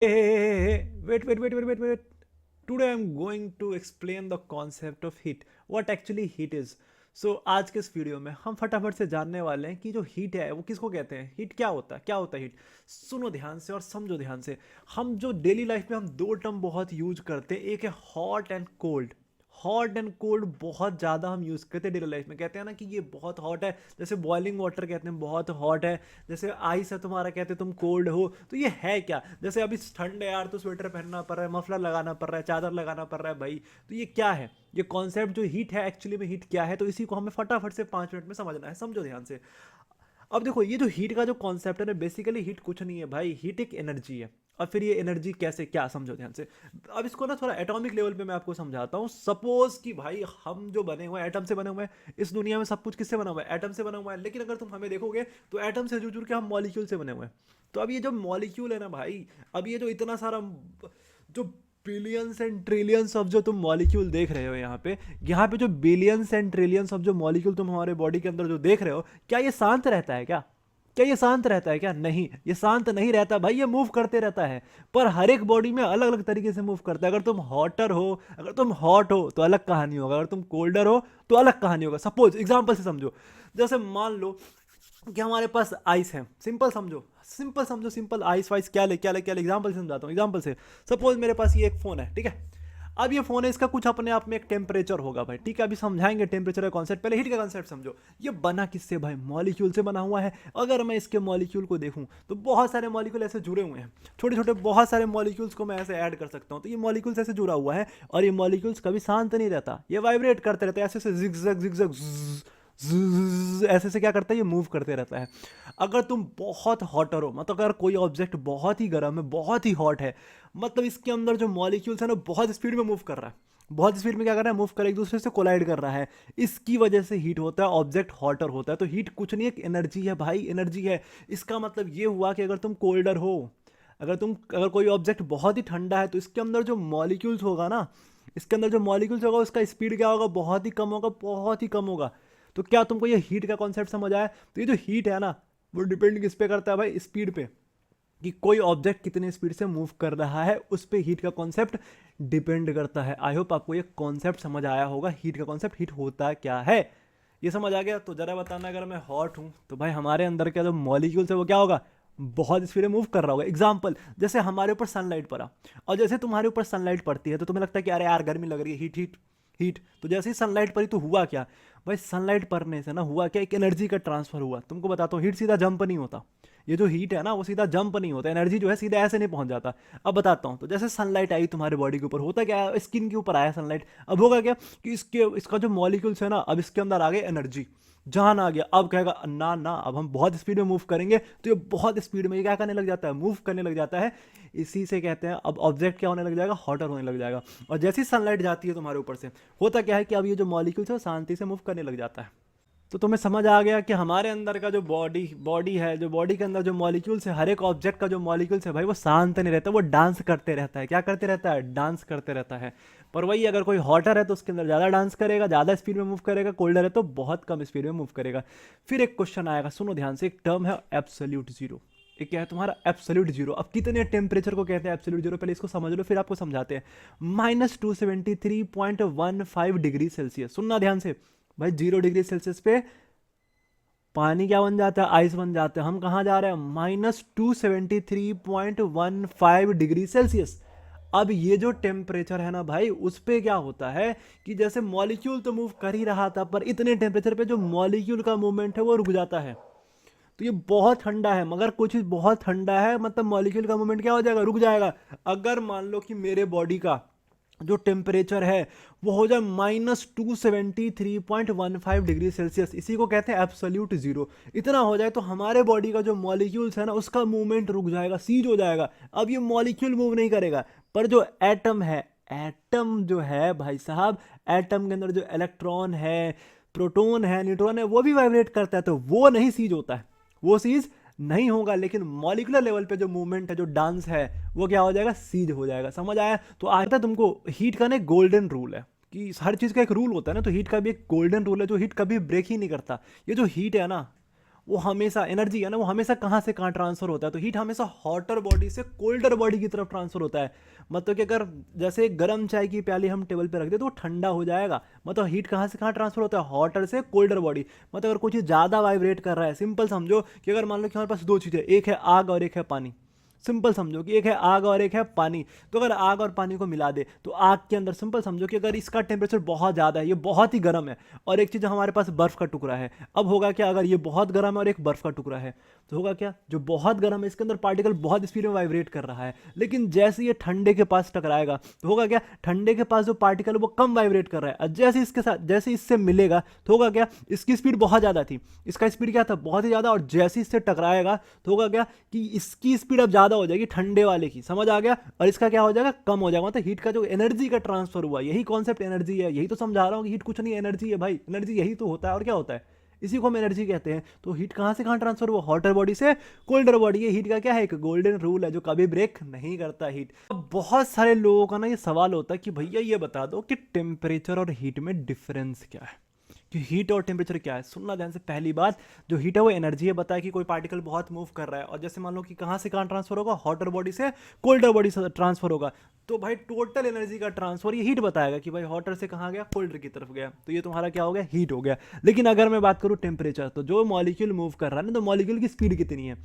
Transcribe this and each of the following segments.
Hey, wait. Today I'm going to explain the concept of heat. What actually heat is. So आज के इस video में हम फटाफट से जानने वाले हैं कि जो हीट है वो किसको कहते हैं, हीट क्या होता है हीट। सुनो ध्यान से और समझो ध्यान से। हम जो डेली लाइफ में हम दो टर्म बहुत यूज करते हैं, एक है hot and cold. Hot and cold बहुत ज़्यादा हम यूज़ करते हैं डेली लाइफ में। कहते हैं ना कि ये बहुत हॉट है, जैसे बॉइलिंग वाटर कहते हैं बहुत हॉट है। जैसे आइस है तुम्हारा, कहते हैं तुम कोल्ड हो। तो ये है क्या, जैसे अभी ठंड है यार तो स्वेटर पहनना पड़ रहा है, मफलर लगाना पड़ रहा है, चादर लगाना पड़ रहा है भाई। तो ये क्या है, ये कॉन्सेप्ट जो हीट है, एक्चुअली में हीट क्या है, तो इसी को हमें फटाफट से 5 मिनट में समझना है। समझो ध्यान से। अब देखो, ये जो हीट का जो कॉन्सेप्ट है ना, बेसिकली हीट कुछ नहीं है भाई, हीट एक एनर्जी है। और फिर ये एनर्जी कैसे, क्या, समझो ध्यान से। अब इसको ना थोड़ा एटॉमिक लेवल पे मैं आपको समझाता हूँ। सपोज कि भाई हम जो बने हुए हैं, एटम से बने हुए हैं। इस दुनिया में सब कुछ किससे बना हुआ है, एटम से बना हुआ है। लेकिन अगर तुम हमें देखोगे तो एटम से जुड़ जुड़ के हम मॉलिक्यूल से बने हुए हैं। तो अब ये जो मॉलिक्यूल है ना भाई, अब ये जो इतना सारा जो बिलियंस एंड ट्रिलियंस ऑफ जो तुम मॉलिक्यूल देख रहे हो यहाँ पे जो बिलियंस एंड ट्रिलियंस ऑफ जो मॉलिक्यूल तुम हमारे बॉडी के अंदर जो देख रहे हो, क्या ये शांत रहता है क्या? क्या ये शांत रहता है क्या? नहीं, ये शांत नहीं रहता भाई, ये मूव करते रहता है। पर हर एक बॉडी में अलग अलग तरीके से मूव करता है। अगर तुम हॉटर हो, अगर तुम हॉट हो तो अलग कहानी होगा, अगर तुम कोल्डर हो तो अलग कहानी होगा। सपोज एग्जांपल से समझो, जैसे मान लो कि हमारे पास आइस है। सिंपल समझो सिंपल आइस वाइस क्या ले एग्जांपल से समझाता हूँ, एग्जांपल से। सपोज मेरे पास ये एक फ़ोन है, ठीक है। अब ये फ़ोन है, इसका कुछ अपने आप में एक टेम्परेचर होगा भाई, ठीक है। अभी समझाएंगे टेम्परेचर का कॉन्सेप्ट, पहले हीट का कॉन्सेप्ट समझो। ये बना किससे भाई, मॉलिक्यूल से बना हुआ है। अगर मैं इसके मॉलिक्यूल को देखूं तो बहुत सारे मॉलिक्यूल ऐसे जुड़े हुए हैं, छोटे छोटे बहुत सारे मॉलिक्यूल्स को मैं ऐसे ऐड कर सकता हूं। तो ये मॉलिक्यूल्स ऐसे जुड़ा हुआ है, और ये मॉलिक्यूल्स कभी शांत नहीं रहता, ये वाइब्रेट करते रहते हैं ऐसे ऐसे, जिग जग ऐसे से क्या करता है, ये मूव करते रहता है। अगर तुम बहुत हॉटर हो, मतलब अगर कोई ऑब्जेक्ट बहुत ही गर्म है, बहुत ही हॉट है, मतलब इसके अंदर जो मॉलिक्यूल्स है ना बहुत स्पीड में मूव कर रहा है। बहुत स्पीड में क्या कर रहा है, मूव कर एक दूसरे से कोलाइड कर रहा है। इसकी वजह से हीट होता है, ऑब्जेक्ट हॉटर होता है। तो हीट कुछ नहीं, एक एनर्जी है भाई, एनर्जी है। इसका मतलब ये हुआ कि अगर तुम कोल्डर हो, अगर कोई ऑब्जेक्ट बहुत ही ठंडा है, तो इसके अंदर जो मॉलिक्यूल्स होगा ना, इसके अंदर जो मॉलिक्यूल्स होगा उसका स्पीड क्या होगा, बहुत ही कम होगा, बहुत ही कम होगा। तो क्या तुमको ये हीट का कॉन्सेप्ट समझ आया? तो ये जो हीट है ना, वो डिपेंड किस पे करता है भाई, स्पीड पे। कि कोई ऑब्जेक्ट कितने स्पीड से मूव कर रहा है, उस पे हीट का कॉन्सेप्ट डिपेंड करता है। आई होप आपको ये कॉन्सेप्ट समझ आया होगा, हीट का कॉन्सेप्ट, हीट होता क्या है। ये समझ आ गया तो जरा बताना, अगर मैं हॉट हूँ तो भाई हमारे अंदर का जो मॉलिक्यूल्स है वो क्या होगा, बहुत स्पीड में मूव कर रहा होगा। एग्जाम्पल, जैसे हमारे ऊपर सनलाइट पड़ा, और जैसे तुम्हारे ऊपर सनलाइट पड़ती है तो तुम्हें लगता है कि अरे यार गर्मी लग रही है, हीट हीट हीट। तो जैसे ही सनलाइट पड़ी तो हुआ क्या भाई, सनलाइट पड़ने से ना हुआ क्या, एक एनर्जी का ट्रांसफर हुआ। तुमको बताता हूँ, हीट सीधा जंप नहीं होता। ये जो हीट है ना वो सीधा जंप नहीं होता, एनर्जी जो है सीधा ऐसे नहीं पहुंच जाता। अब बताता हूँ, तो जैसे सनलाइट आई तुम्हारे बॉडी के ऊपर, होता क्या है, स्किन के ऊपर आया सनलाइट। अब होगा क्या कि इसका जो मॉलिक्यूल्स है ना, अब इसके अंदर आ गए एनर्जी, जान आ गया। अब कहेगा ना ना, अब हम बहुत स्पीड में मूव करेंगे, तो ये बहुत स्पीड में ये क्या करने लग जाता है, मूव करने लग जाता है। इसी से कहते हैं अब ऑब्जेक्ट क्या होने लग जाएगा, हॉटर होने लग जाएगा। और जैसी सनलाइट जाती है तुम्हारे ऊपर से, होता क्या है कि अब ये जो मॉलिक्यूल्स है वो शांति से मूव करने लग जाता है। तो तुम्हें समझ आ गया कि हमारे अंदर का जो बॉडी बॉडी है, जो बॉडी के अंदर जो मॉलिक्यूल्स है, हर एक ऑब्जेक्ट का जो मॉलिक्यूल्स है भाई, वो शांत नहीं रहता, वो डांस करते रहता है। क्या करते रहता है, डांस करते रहता है। पर वही, अगर कोई हॉटर है तो उसके अंदर ज़्यादा डांस करेगा, ज़्यादा स्पीड में मूव करेगा, कोल्डर है तो बहुत कम स्पीड में मूव करेगा। फिर एक क्वेश्चन आएगा, सुनो ध्यान से। एक टर्म है एब्सोल्यूट जीरो। एक क्या है तुम्हारा, एब्सोल्यूट जीरो। अब कितने टेम्परेचर को कहते हैं एब्सोल्यूट जीरो, पहले इसको समझ लो फिर आपको समझाते हैं। -273.15 डिग्री सेल्सियस। सुनना ध्यान से भाई, 0 डिग्री सेल्सियस पे पानी क्या बन जाता है, आइस बन जाता है। हम कहाँ जा रहे हैं, -273.15 डिग्री सेल्सियस। अब ये जो टेम्परेचर है ना भाई, उस पे क्या होता है कि जैसे मॉलिक्यूल तो मूव कर ही रहा था, पर इतने टेम्परेचर पे जो मॉलिक्यूल का मूवमेंट है वो रुक जाता है। तो ये बहुत ठंडा है, मगर कुछ बहुत ठंडा है, मतलब मॉलिक्यूल का मूवमेंट क्या हो जाएगा, रुक जाएगा। अगर मान लो कि मेरे बॉडी का जो टेम्परेचर है वो हो जाए -273.15 डिग्री सेल्सियस, इसी को कहते हैं एब्सोल्यूट जीरो। इतना हो जाए तो हमारे बॉडी का जो मॉलिक्यूल्स है ना, उसका मूवमेंट रुक जाएगा, सीज हो जाएगा। अब ये मॉलिक्यूल मूव नहीं करेगा, पर जो एटम है, एटम जो है भाई साहब, एटम के अंदर जो इलेक्ट्रॉन है, प्रोटॉन है, न्यूट्रॉन है, वो भी वाइब्रेट करता है, तो वो नहीं सीज होता है, वो सीज नहीं होगा। लेकिन मॉलिकुलर लेवल पे जो मूवमेंट है, जो डांस है, वो क्या हो जाएगा, सीज हो जाएगा। समझ आया? तो आता है तुमको हीट का ना एक गोल्डन रूल है, कि हर चीज़ का एक रूल होता है ना, तो हीट का भी एक गोल्डन रूल है जो हीट कभी ब्रेक ही नहीं करता। ये जो हीट है ना, वो हमेशा एनर्जी है ना, वो हमेशा कहाँ से कहाँ ट्रांसफर होता है, तो हीट हमेशा हॉटर बॉडी से कोल्डर बॉडी की तरफ ट्रांसफर होता है। मतलब कि अगर जैसे गर्म चाय की प्याली हम टेबल पे रख दे तो वो ठंडा हो जाएगा, मतलब हीट कहाँ से कहाँ ट्रांसफर होता है, हॉटर से कोल्डर बॉडी। मतलब अगर कुछ ज़्यादा वाइब्रेट कर रहा है, सिंपल समझो कि अगर मान लो कि हमारे पास दो चीज़ें, एक है आग और एक है पानी। सिंपल समझो कि एक है आग और एक है पानी, तो अगर आग और पानी को मिला दे तो आग के अंदर सिंपल समझो कि अगर इसका टेम्परेचर बहुत ज़्यादा है, ये बहुत ही गर्म है, और एक चीज़ हमारे पास बर्फ़ का टुकड़ा है, अब होगा क्या, अगर ये बहुत गर्म है और एक बर्फ़ का टुकड़ा है, तो होगा क्या, जो बहुत गर्म है इसके अंदर पार्टिकल बहुत स्पीड में वाइब्रेट कर रहा है, लेकिन जैसे ये ठंडे के पास टकराएगा तो होगा क्या, ठंडे के पास जो पार्टिकल है वो कम वाइब्रेट कर रहा है, और जैसे इसके साथ जैसे इससे मिलेगा तो होगा क्या, इसकी स्पीड बहुत ज़्यादा थी, इसका स्पीड क्या था, बहुत ही ज़्यादा, और जैसे इससे टकराएगा तो होगा क्या कि इसकी स्पीड अब ज़्यादा हो जाएगी ठंडे वाले की, समझ आ गया, और इसका क्या हो जाएगा, कम हो जाएगा। मतलब हीट का जो एनर्जी का ट्रांसफर हुआ, यही कॉन्सेप्ट एनर्जी है, यही तो समझा रहा हूँ कि हीट कुछ नहीं, एनर्जी है भाई, एनर्जी यही तो होता है, और क्या होता है, इसी को हम एनर्जी कहते हैं। तो हीट कहाँ से कहाँ ट्रांसफर हुआ, हॉटर बॉडी से कोल्डर बॉडी। ये हीट का क्या है, एक गोल्डन रूल है जो कभी ब्रेक नहीं करता हीट। अब बहुत सारे लोगों का ना ये सवाल होता है कि भैया ये बता दो कि टेम्परेचर और हीट में डिफरेंस क्या है, कि हीट और टेम्परेचर क्या है। सुनना ध्यान से, पहली बात, जो हीट है वो एनर्जी है, बताया कि कोई पार्टिकल बहुत मूव कर रहा है, और जैसे मान लो कि कहाँ से कहाँ ट्रांसफर होगा, हॉटर बॉडी से कोल्डर बॉडी से ट्रांसफर होगा, तो भाई टोटल एनर्जी का ट्रांसफर ये हीट बताएगा कि भाई हॉटर से कहाँ गया, कोल्डर की तरफ गया, तो ये तुम्हारा क्या हो गया, हीट हो गया। लेकिन अगर मैं बात करूँ टेम्परेचर, तो जो मॉलिक्यूल मूव कर रहा है ना, तो मॉलिक्यूल की स्पीड कितनी है,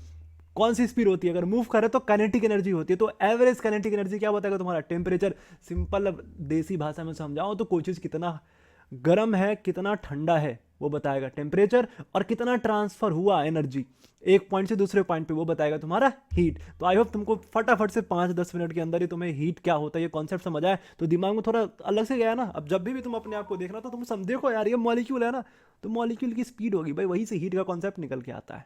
कौन सी स्पीड होती है, अगर मूव करे तो काइनेटिक एनर्जी होती है, तो एवरेज काइनेटिक एनर्जी क्या बताएगा तुम्हारा, टेम्परेचर। सिंपल देसी भाषा में समझाऊं तो कोई चीज़ कितना गर्म है कितना ठंडा है वो बताएगा टेम्परेचर, और कितना ट्रांसफर हुआ एनर्जी एक पॉइंट से दूसरे पॉइंट पे वो बताएगा तुम्हारा हीट। तो आई होप तुमको फटाफट से 5-10 मिनट के अंदर ही तुम्हें हीट क्या होता है ये कॉन्सेप्ट समझ आया, तो दिमाग में थोड़ा अलग से गया ना। अब जब भी तुम अपने आप को देखना तो तुम देखो यार ये मॉलिक्यूल है ना, तो मॉलिक्यूल की स्पीड होगी भाई, वहीं से हीट का कॉन्सेप्ट निकल के आता है।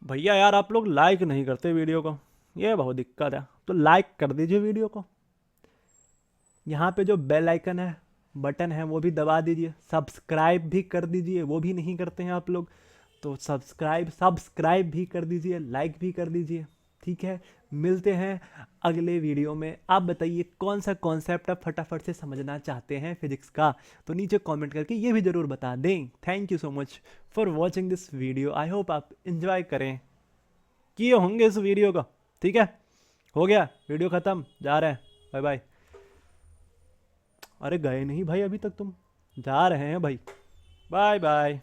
भैया यार आप लोग लाइक नहीं करते वीडियो को, ये बहुत दिक्कत है, तो लाइक कर दीजिए वीडियो को। यहाँ पे जो बेल आइकन है, बटन है, वो भी दबा दीजिए। सब्सक्राइब भी कर दीजिए, वो भी नहीं करते हैं आप लोग, तो सब्सक्राइब भी कर दीजिए, लाइक भी कर दीजिए। ठीक है, मिलते हैं अगले वीडियो में। आप बताइए कौन सा कॉन्सेप्ट आप फटाफट से समझना चाहते हैं फिजिक्स का, तो नीचे कमेंट करके ये भी ज़रूर बता दें। Thank you so much for watching this video. I hope आप इंजॉय करें किए होंगे इस वीडियो को। ठीक है, हो गया वीडियो ख़त्म, जा रहे हैं, बाय बाय। अरे गए नहीं भाई अभी तक तुम, जा रहे हैं भाई, बाय बाय।